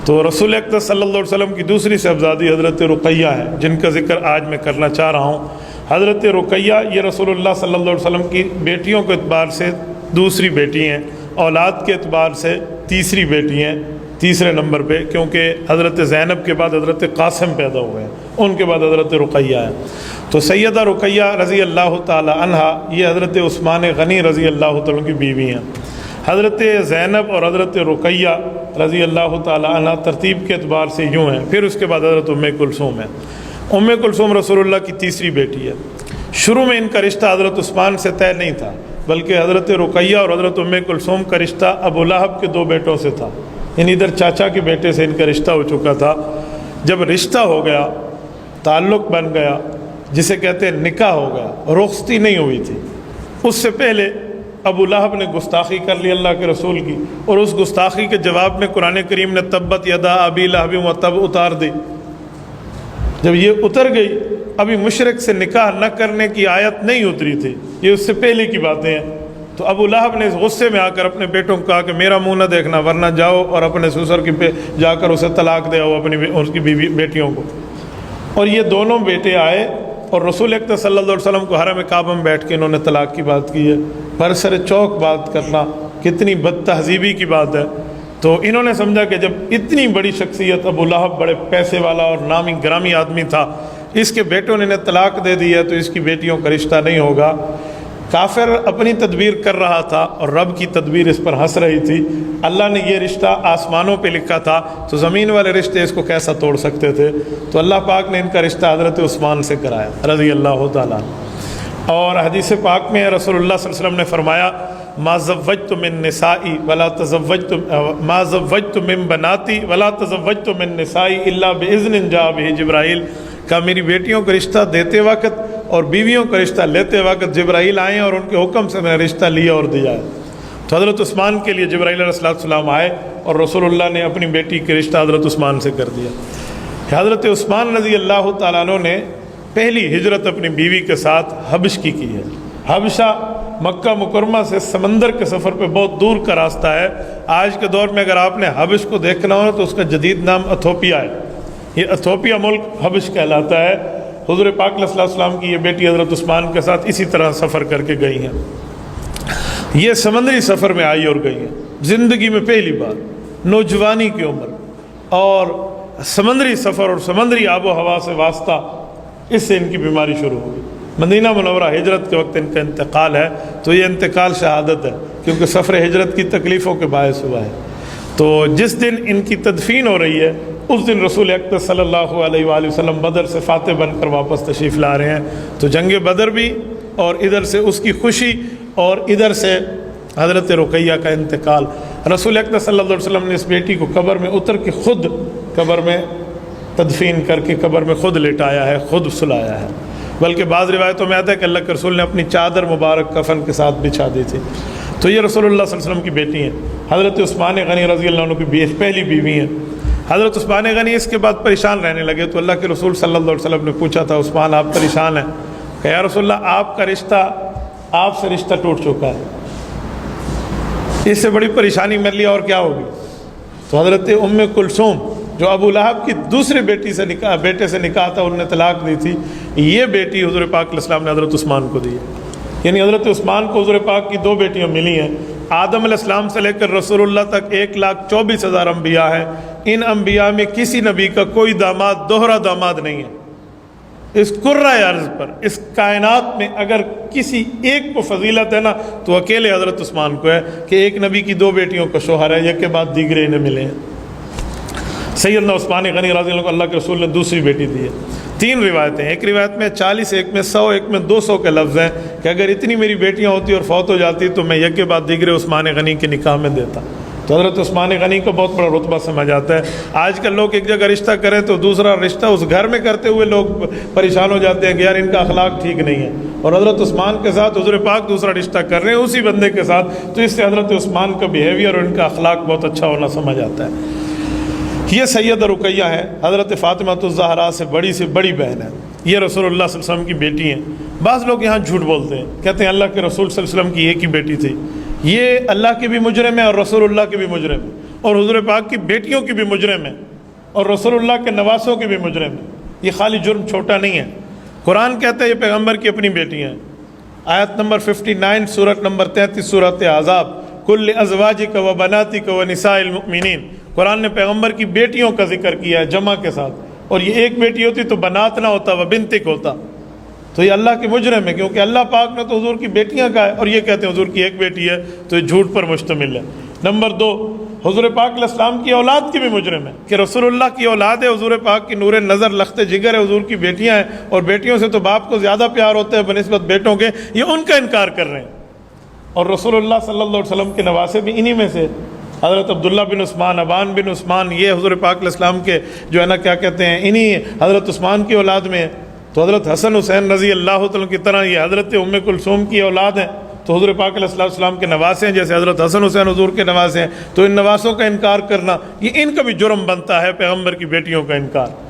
تو رسول اکرم صلی اللہ علیہ وسلم کی دوسری صاحبزادی حضرت رقیہ ہے، جن کا ذکر آج میں کرنا چاہ رہا ہوں۔ حضرت رقیہ یہ رسول اللہ صلی اللہ علیہ وسلم کی بیٹیوں کے اعتبار سے دوسری بیٹی ہیں، اولاد کے اعتبار سے تیسری بیٹی ہیں، تیسرے نمبر پہ، کیونکہ حضرت زینب کے بعد حضرت قاسم پیدا ہوئے ہیں، ان کے بعد حضرت رقیہ ہے۔ تو سیدہ رقیہ رضی اللہ تعالی عنہا یہ حضرت عثمان غنی رضی اللہ تعالیٰ کی بیوی ہیں۔ حضرت زینب اور حضرت رقیہ رضی اللہ تعالی عنہ ترتیب کے اعتبار سے یوں ہیں، پھر اس کے بعد حضرت ام کلثوم ہے۔ ام کلثوم رسول اللہ کی تیسری بیٹی ہے۔ شروع میں ان کا رشتہ حضرت عثمان سے طے نہیں تھا، بلکہ حضرت رقیہ اور حضرت ام کلثوم کا رشتہ ابو لہب کے دو بیٹوں سے تھا، یعنی ادھر چاچا کے بیٹے سے ان کا رشتہ ہو چکا تھا۔ جب رشتہ ہو گیا، تعلق بن گیا، جسے کہتے ہیں نکاح ہو گیا، رخصتی نہیں ہوئی تھی، اس سے پہلے ابو لہب نے گستاخی کر لی اللہ کے رسول کی، اور اس گستاخی کے جواب میں قرآن کریم نے تبت یدا ابی لہب وتب اتار دی۔ جب یہ اتر گئی، ابھی مشرک سے نکاح نہ کرنے کی آیت نہیں اتری تھی، یہ اس سے پہلے کی باتیں ہیں۔ تو ابو لہب نے اس غصے میں آ کر اپنے بیٹوں کو کہا کہ میرا منہ نہ دیکھنا، ورنہ جاؤ اور اپنے سسر کی پہ جا کر اسے طلاق دے آؤ، اپنی اس کی بیوی بیٹیوں کو۔ اور یہ دونوں بیٹے آئے اور رسول اکرم صلی اللہ علیہ وسلم کو حرم کعبہ میں بیٹھ کے انہوں نے طلاق کی بات کی ہے۔ پر سر چوک بات کرنا کتنی بد تہذیبی کی بات ہے۔ تو انہوں نے سمجھا کہ جب اتنی بڑی شخصیت ابو لہب بڑے پیسے والا اور نامی گرامی آدمی تھا، اس کے بیٹوں نے انہیں طلاق دے دی ہے تو اس کی بیٹیوں کا رشتہ نہیں ہوگا۔ کافر اپنی تدبیر کر رہا تھا اور رب کی تدبیر اس پر ہنس رہی تھی۔ اللہ نے یہ رشتہ آسمانوں پہ لکھا تھا تو زمین والے رشتے اس کو کیسا توڑ سکتے تھے؟ تو اللہ پاک نے ان کا رشتہ حضرت عثمان سے کرایا رضی اللہ تعالیٰ۔ اور حدیث پاک میں رسول اللہ صلی اللہ علیہ وسلم نے فرمایا ما زوجت من نسائی ولا تزوجت ما زوجت من بناتی ولا تزوجت من نسائی الا باذن جاء به جبرائیل، کہ میری بیٹیوں کا رشتہ دیتے وقت اور بیویوں کا رشتہ لیتے وقت جبرائیل آئے اور ان کے حکم سے میں نے رشتہ لیا اور دیا ہے۔ تو حضرت عثمان کے لیے جبرائیل علیہ السلام آئے اور رسول اللہ نے اپنی بیٹی کے رشتہ حضرت عثمان سے کر دیا۔ حضرت عثمان رضی اللہ تعالیٰ عنہ نے پہلی ہجرت اپنی بیوی کے ساتھ حبش کی ہے۔ حبشہ مکہ مکرمہ سے سمندر کے سفر پہ بہت دور کا راستہ ہے۔ آج کے دور میں اگر آپ نے حبش کو دیکھنا ہو تو اس کا جدید نام ایتھوپیا ہے۔ یہ ایتھوپیا ملک حبش کہلاتا ہے۔ حضور پاک علیہ السلام کی یہ بیٹی حضرت عثمان کے ساتھ اسی طرح سفر کر کے گئی ہیں۔ یہ سمندری سفر میں آئی اور گئی ہیں، زندگی میں پہلی بار، نوجوانی کی عمر، اور سمندری سفر اور سمندری آب و ہوا سے واسطہ، اس سے ان کی بیماری شروع ہوئی۔ مدینہ منورہ ہجرت کے وقت ان کا انتقال ہے، تو یہ انتقال شہادت ہے، کیونکہ سفر ہجرت کی تکلیفوں کے باعث ہوا ہے۔ تو جس دن ان کی تدفین ہو رہی ہے، اس دن رسول اکرم صلی اللہ علیہ وآلہ وسلم بدر سے فاتح بن کر واپس تشریف لا رہے ہیں۔ تو جنگ بدر بھی، اور ادھر سے اس کی خوشی، اور ادھر سے حضرت رقیہ کا انتقال۔ رسول اکرم صلی اللہ علیہ وسلم نے اس بیٹی کو قبر میں اتر کے خود قبر میں تدفین کر کے قبر میں خود لٹایا ہے، خود سلایا ہے۔ بلکہ بعض روایتوں میں آتا ہے کہ اللہ کے رسول نے اپنی چادر مبارک کفن کے ساتھ بچھا دی تھی۔ تو یہ رسول اللہ صلی اللہ علیہ وسلم کی بیٹی ہیں، حضرت عثمان غنی رضی اللہ عنہ کی پہلی بیوی ہیں۔ حضرت عثمان غنی اس کے بعد پریشان رہنے لگے، تو اللہ کے رسول صلی اللہ علیہ وسلم نے پوچھا تھا عثمان آپ پریشان ہیں؟ کہ یا رسول اللہ آپ کا رشتہ، آپ سے رشتہ ٹوٹ چکا ہے، اس سے بڑی پریشانی میرے لیے اور کیا ہوگی؟ تو حضرت ام کلثوم جو ابو لہب کی دوسری بیٹے سے نکاح تھا، انہوں نے طلاق دی تھی، یہ بیٹی حضور پاک علیہ السلام نے حضرت عثمان کو دی۔ یعنی حضرت عثمان کو حضور پاک کی دو بیٹیاں ملی ہیں۔ آدم علیہ السلام سے لے کر رسول اللہ تک 1,24,000 انبیاء ہیں۔ ان انبیاء میں کسی نبی کا کوئی داماد دوہرا داماد نہیں ہے۔ اس کرۂ ارض پر، اس کائنات میں اگر کسی ایک کو فضیلت ہے نا تو اکیلے حضرت عثمان کو ہے کہ ایک نبی کی دو بیٹیوں کا شوہر ہے، یک کے بعد دیگرے انہیں ملے ہیں۔ سیدنا عثمان غنی رضی اللہ عنہ کو اللہ کے رسول نے دوسری بیٹی دی ہے۔ 3 روایتیں، ایک روایت میں 40، ایک میں 100، ایک میں 200 کے لفظ ہیں کہ اگر اتنی میری بیٹیاں ہوتی اور فوت ہو جاتی تو میں یک کے بعد دیگرے عثمان غنی کے نکاح میں دیتا۔ تو حضرت عثمان غنی کو بہت بڑا رتبہ سمجھ آتا ہے۔ آج کل لوگ ایک جگہ رشتہ کریں تو دوسرا رشتہ اس گھر میں کرتے ہوئے لوگ پریشان ہو جاتے ہیں کہ یار ان کا اخلاق ٹھیک نہیں ہے، اور حضرت عثمان کے ساتھ حضور پاک دوسرا رشتہ کر رہے ہیں اسی بندے کے ساتھ، تو اس سے حضرت عثمان کا بیہیویئر اور ان کا اخلاق بہت اچھا ہونا سمجھ آتا ہے۔ یہ سیدہ رقیہ ہے، حضرت فاطمہ الزہرا سے بڑی بہن ہے۔ یہ رسول اللہ صلی اللہ علیہ وسلم کی بیٹی ہیں۔ بعض لوگ یہاں جھوٹ بولتے ہیں، کہتے ہیں اللہ کے رسول صلی اللہ علیہ وسلم کی ایک ہی بیٹی تھی۔ یہ اللہ کے بھی مجرم ہے اور رسول اللہ کے بھی مجرم ہے۔ اور حضور پاک کی بیٹیوں کی بھی مجرم ہے اور رسول اللہ کے نواسوں کی بھی مجرم ہے۔ یہ خالی جرم چھوٹا نہیں ہے، قرآن کہتا ہے یہ پیغمبر کی اپنی بیٹیاں ہیں۔ آیت نمبر 59 سورت نمبر 33 سورت احزاب، کل ازواجک و بناتک و نساء المؤمنین، قرآن نے پیغمبر کی بیٹیوں کا ذکر کیا ہے جمع کے ساتھ، اور یہ ایک بیٹی ہوتی تو بنات نہ ہوتا و بنتک ہوتا، تو یہ اللہ کے مجرم ہے، کیونکہ اللہ پاک نے تو حضور کی بیٹیاں کہا ہے اور یہ کہتے ہیں حضور کی ایک بیٹی ہے، تو یہ جھوٹ پر مشتمل ہے۔ نمبر 2، حضور پاک علیہ السلام کی اولاد کی بھی مجرم ہے کہ رسول اللہ کی اولاد ہے، حضور پاک کی نور نظر لخت جگر ہے، حضور کی بیٹیاں ہیں، اور بیٹیوں سے تو باپ کو زیادہ پیار ہوتا ہے بنسبت بیٹوں کے، یہ ان کا انکار کر رہے ہیں۔ اور رسول اللہ صلی اللہ علیہ وسلم کے نواسے بھی انہی میں سے، حضرت عبداللہ بن عثمان، ابان بن عثمان، یہ حضور پاک علیہ السلام کے جو ہے نا کیا کہتے ہیں، انہی حضرت عثمان کی اولاد میں ہے۔ تو حضرت حسن حسین رضی اللہ تعالیٰ کی طرح یہ حضرت ام کلثوم کی اولاد ہیں، تو حضور پاک علیہ السلام کے نواسے ہیں، جیسے حضرت حسن حسین حضور کے نواسے ہیں، تو ان نواسوں کا انکار کرنا یہ ان کا بھی جرم بنتا ہے، پیغمبر کی بیٹیوں کا انکار۔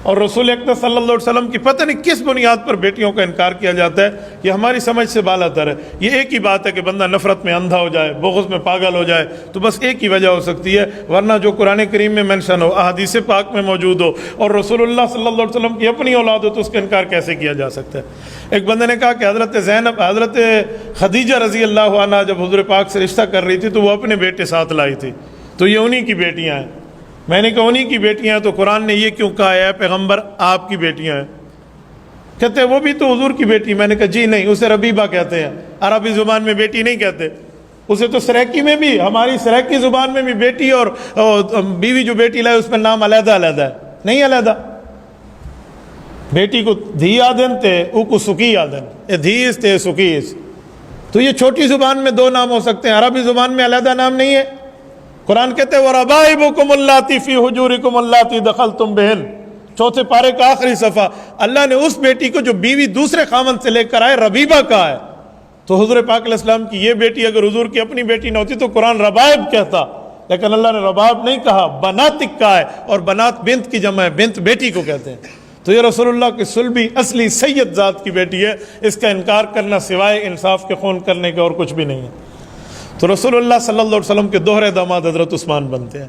اور رسول اکرم صلی اللہ علیہ وسلم کی پتہ نہیں کس بنیاد پر بیٹیوں کا انکار کیا جاتا ہے، یہ ہماری سمجھ سے بالا تر ہے۔ یہ ایک ہی بات ہے کہ بندہ نفرت میں اندھا ہو جائے، بغض میں پاگل ہو جائے، تو بس ایک ہی وجہ ہو سکتی ہے، ورنہ جو قرآن کریم میں مینشن ہو، احادیث پاک میں موجود ہو، اور رسول اللہ صلی اللہ علیہ وسلم کی اپنی اولاد ہو، تو اس کا انکار کیسے کیا جا سکتا ہے؟ ایک بندے نے کہا کہ حضرت خدیجہ رضی اللہ عنہا جب حضور پاک سے رشتہ کر رہی تھی تو وہ اپنے بیٹے ساتھ لائی تھی، تو یہ انہی کی بیٹیاں ہیں۔ میں نے کہا انہی کی بیٹیاں ہیں تو قرآن نے یہ کیوں کہا ہے پیغمبر آپ کی بیٹیاں ہیں؟ کہتے ہیں وہ بھی تو حضور کی بیٹی۔ میں نے کہا جی نہیں، اسے ربیبہ کہتے ہیں، عربی زبان میں بیٹی نہیں کہتے، اسے تو سریکی میں بھی، ہماری سریکی زبان میں بھی بیٹی اور بیوی جو بیٹی لائے اس میں نام علیحدہ علیحدہ ہے، نہیں علیحدہ۔ بیٹی کو دھی آدن تے او کو سکی آدن، اے دھیس تے سکیس، تو یہ چھوٹی زبان میں دو نام ہو سکتے ہیں، عربی زبان میں علیحدہ نام نہیں ہے۔ قرآن کہتے ہیں وَرَبَائِبُكُمُ اللَّاتِي فِي حُجُورِكُمُ اللَّاتِي دَخَلْتُم بِهِنَّ، چوتھے پارے کا آخری صفحہ، اللہ نے اس بیٹی کو جو بیوی دوسرے خاوند سے لے کر آئے ربیبہ کہا ہے، تو حضور پاک علیہ السلام کی یہ بیٹی اگر حضور کی اپنی بیٹی نہ ہوتی تو قرآن ربائب کہتا، لیکن اللہ نے رباب نہیں کہا، بناتک کہا ہے، اور بنات بنت کی جمع ہے، بنت بیٹی کو کہتے ہیں۔ تو یہ رسول اللہ کی صلبی اصلی سید ذات کی بیٹی ہے، اس کا انکار کرنا سوائے انصاف کے خون کرنے کے اور کچھ بھی نہیں ہے۔ تو رسول اللہ صلی اللہ علیہ وسلم کے دوہرے داماد حضرت عثمان بنتے ہیں۔